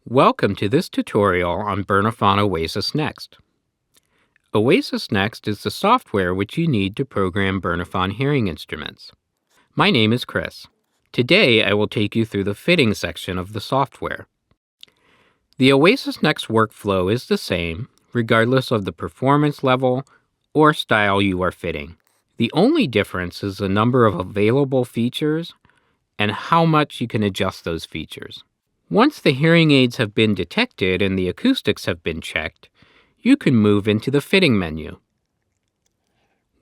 Welcome to this tutorial on Bernafon Oasisnxt. Oasisnxt is the software which you need to program Bernafon hearing instruments. My name is Chris. Today I will take you through the fitting section of the software. The Oasisnxt workflow is the same regardless of the performance level or style you are fitting. The only difference is the number of available features and how much you can adjust those features. Once the hearing aids have been detected and the acoustics have been checked, you can move into the fitting menu.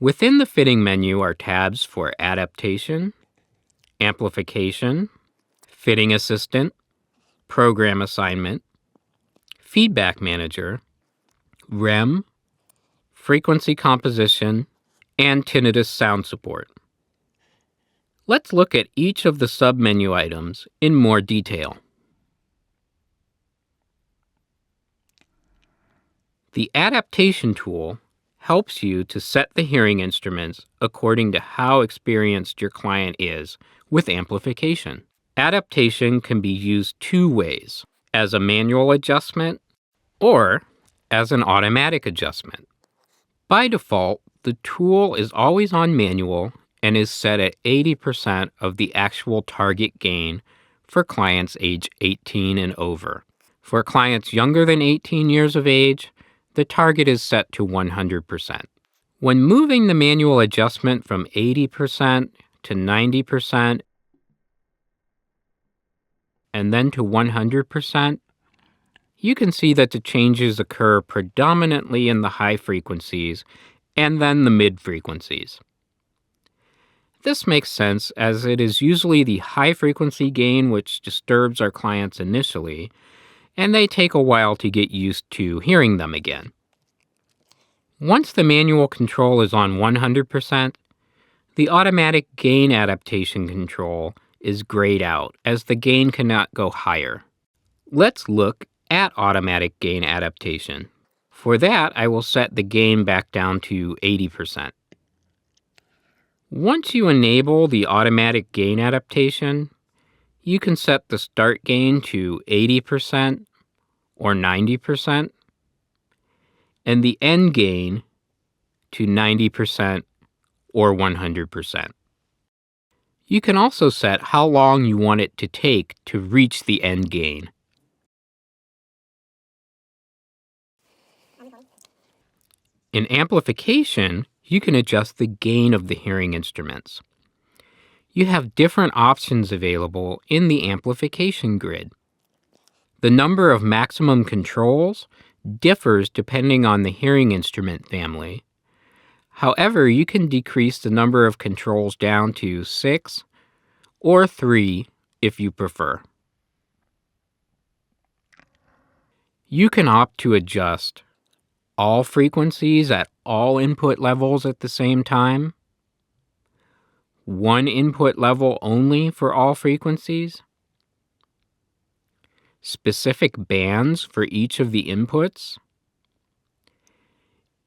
Within the fitting menu are tabs for adaptation, amplification, fitting assistant, program assignment, feedback manager, REM, frequency composition, and tinnitus sound support. Let's look at each of the submenu items in more detail. The adaptation tool helps you to set the hearing instruments according to how experienced your client is with amplification. Adaptation can be used two ways, as a manual adjustment or as an automatic adjustment. By default, the tool is always on manual and is set at 80% of the actual target gain for clients age 18 and over. For clients younger than 18 years of age, the target is set to 100%. When moving the manual adjustment from 80% to 90% and then to 100%, you can see that the changes occur predominantly in the high frequencies and then the mid frequencies. This makes sense as it is usually the high frequency gain which disturbs our clients initially, and they take a while to get used to hearing them again. Once the manual control is on 100%, the automatic gain adaptation control is grayed out as the gain cannot go higher. Let's look at automatic gain adaptation. For that, I will set the gain back down to 80%. Once you enable the automatic gain adaptation, you can set the start gain to 80% or 90% and the end gain to 90% or 100%. You can also set how long you want it to take to reach the end gain. In amplification, you can adjust the gain of the hearing instruments. You have different options available in the amplification grid. The number of maximum controls differs depending on the hearing instrument family. However, you can decrease the number of controls down to 6 or 3 if you prefer. You can opt to adjust all frequencies at all input levels at the same time, one input level only for all frequencies, specific bands for each of the inputs,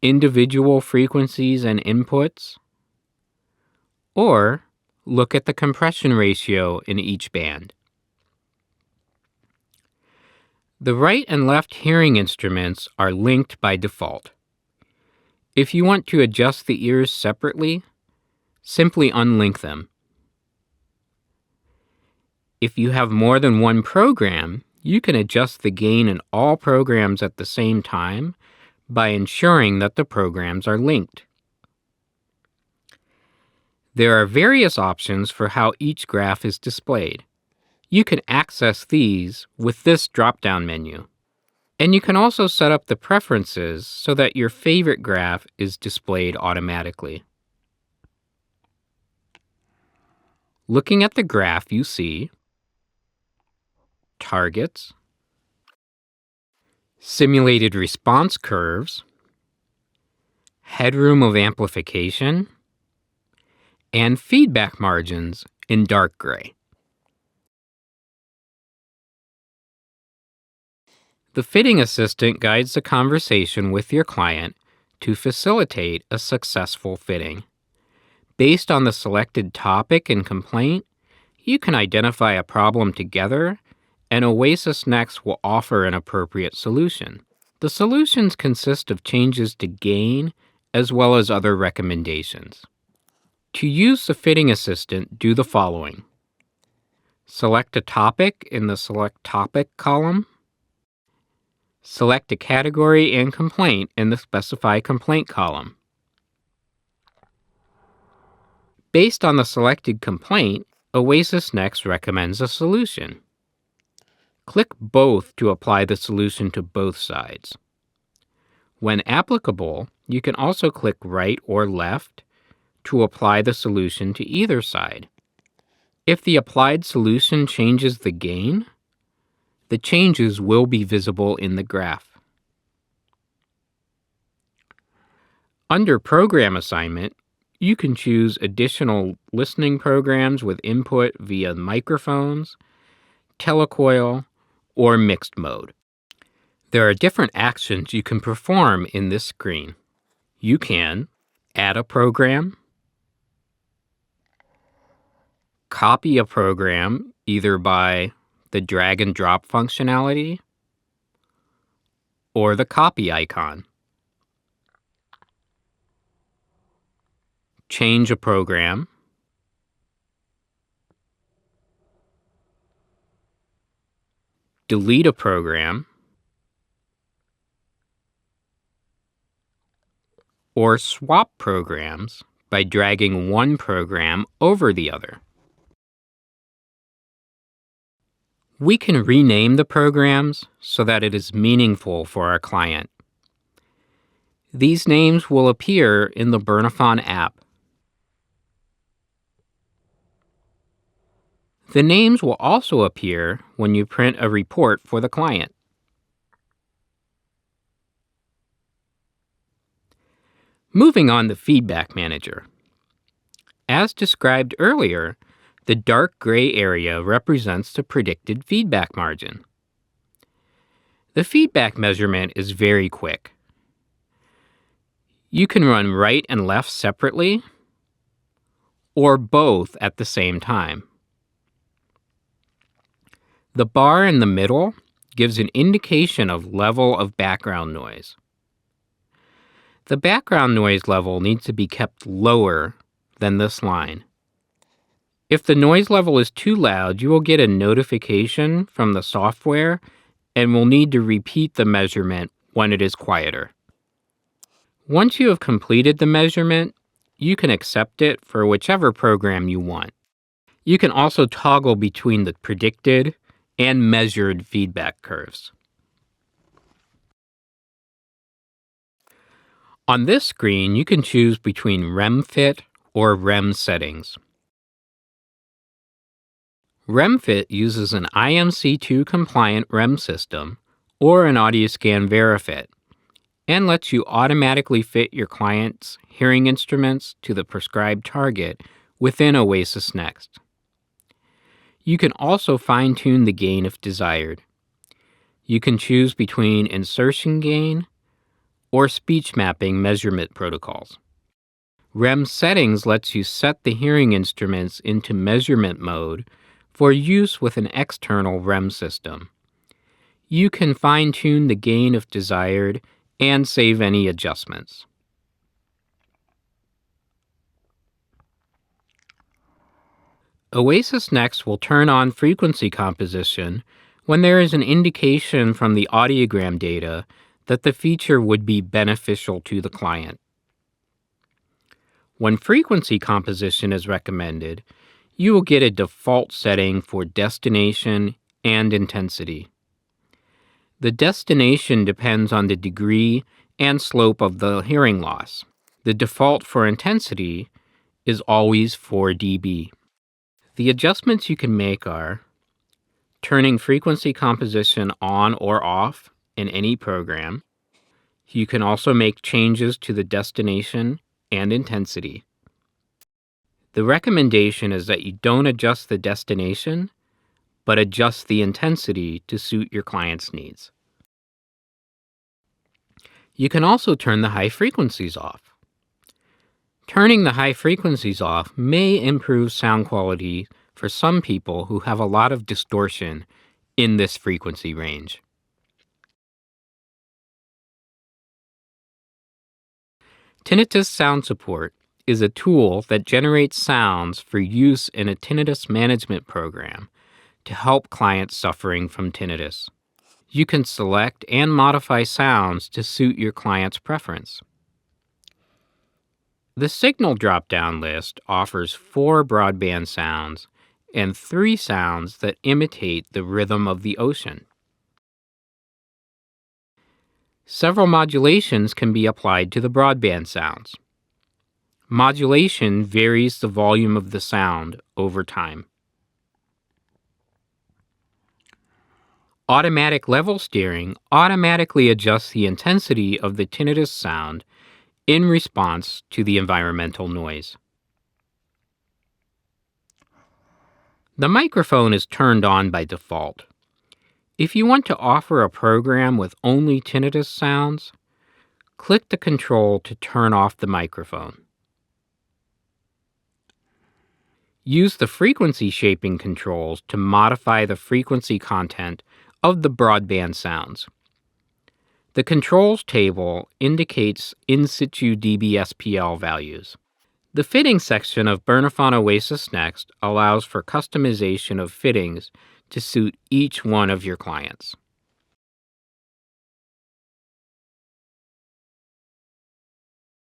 individual frequencies and inputs, or look at the compression ratio in each band. The right and left hearing instruments are linked by default. If you want to adjust the ears separately, simply unlink them. If you have more than one program, you can adjust the gain in all programs at the same time by ensuring that the programs are linked. There are various options for how each graph is displayed. You can access these with this drop-down menu. And you can also set up the preferences so that your favorite graph is displayed automatically. Looking at the graph, you see targets, simulated response curves, headroom of amplification, and feedback margins in dark gray. The fitting assistant guides the conversation with your client to facilitate a successful fitting. Based on the selected topic and complaint, you can identify a problem together and Oasisnxt will offer an appropriate solution. The solutions consist of changes to gain as well as other recommendations. To use the fitting assistant, do the following. Select a topic in the Select Topic column. Select a category and complaint in the Specify Complaint column. Based on the selected complaint, Oasisnxt recommends a solution. Click both to apply the solution to both sides. When applicable, you can also click right or left to apply the solution to either side. If the applied solution changes the gain, the changes will be visible in the graph. Under Program Assignment, you can choose additional listening programs with input via microphones, telecoil, or mixed mode. There are different actions you can perform in this screen. You can add a program, copy a program either by the drag and drop functionality or the copy icon, change a program, delete a program, or swap programs by dragging one program over the other. We can rename the programs so that it is meaningful for our client. These names will appear in the Bernafon app. The names will also appear when you print a report for the client. Moving on to Feedback Manager. As described earlier, the dark gray area represents the predicted feedback margin. The feedback measurement is very quick. You can run right and left separately, or both at the same time. The bar in the middle gives an indication of level of background noise. The background noise level needs to be kept lower than this line. If the noise level is too loud, you will get a notification from the software and will need to repeat the measurement when it is quieter. Once you have completed the measurement, you can accept it for whichever program you want. You can also toggle between the predicted and measured feedback curves. On this screen, you can choose between REM fit or REM settings. REM fit uses an IMC2 compliant REM system or an AudioScan VeriFit and lets you automatically fit your client's hearing instruments to the prescribed target within Oasisnxt. You can also fine-tune the gain if desired. You can choose between insertion gain or speech mapping measurement protocols. REM settings lets you set the hearing instruments into measurement mode for use with an external REM system. You can fine-tune the gain if desired and save any adjustments. Oasisnxt will turn on frequency composition when there is an indication from the audiogram data that the feature would be beneficial to the client. When frequency composition is recommended, you will get a default setting for destination and intensity. The destination depends on the degree and slope of the hearing loss. The default for intensity is always 4 dB. The adjustments you can make are turning frequency composition on or off in any program. You can also make changes to the destination and intensity. The recommendation is that you don't adjust the destination, but adjust the intensity to suit your client's needs. You can also turn the high frequencies off. Turning the high frequencies off may improve sound quality for some people who have a lot of distortion in this frequency range. Tinnitus Sound Support is a tool that generates sounds for use in a tinnitus management program to help clients suffering from tinnitus. You can select and modify sounds to suit your client's preference. The signal drop-down list offers 4 broadband sounds and 3 sounds that imitate the rhythm of the ocean. Several modulations can be applied to the broadband sounds. Modulation varies the volume of the sound over time. Automatic level steering automatically adjusts the intensity of the tinnitus sound in response to the environmental noise. The microphone is turned on by default. If you want to offer a program with only tinnitus sounds, click the control to turn off the microphone. Use the frequency shaping controls to modify the frequency content of the broadband sounds. The controls table indicates in situ dBSPL values. The fittings section of Bernafon Oasisnxt allows for customization of fittings to suit each one of your clients.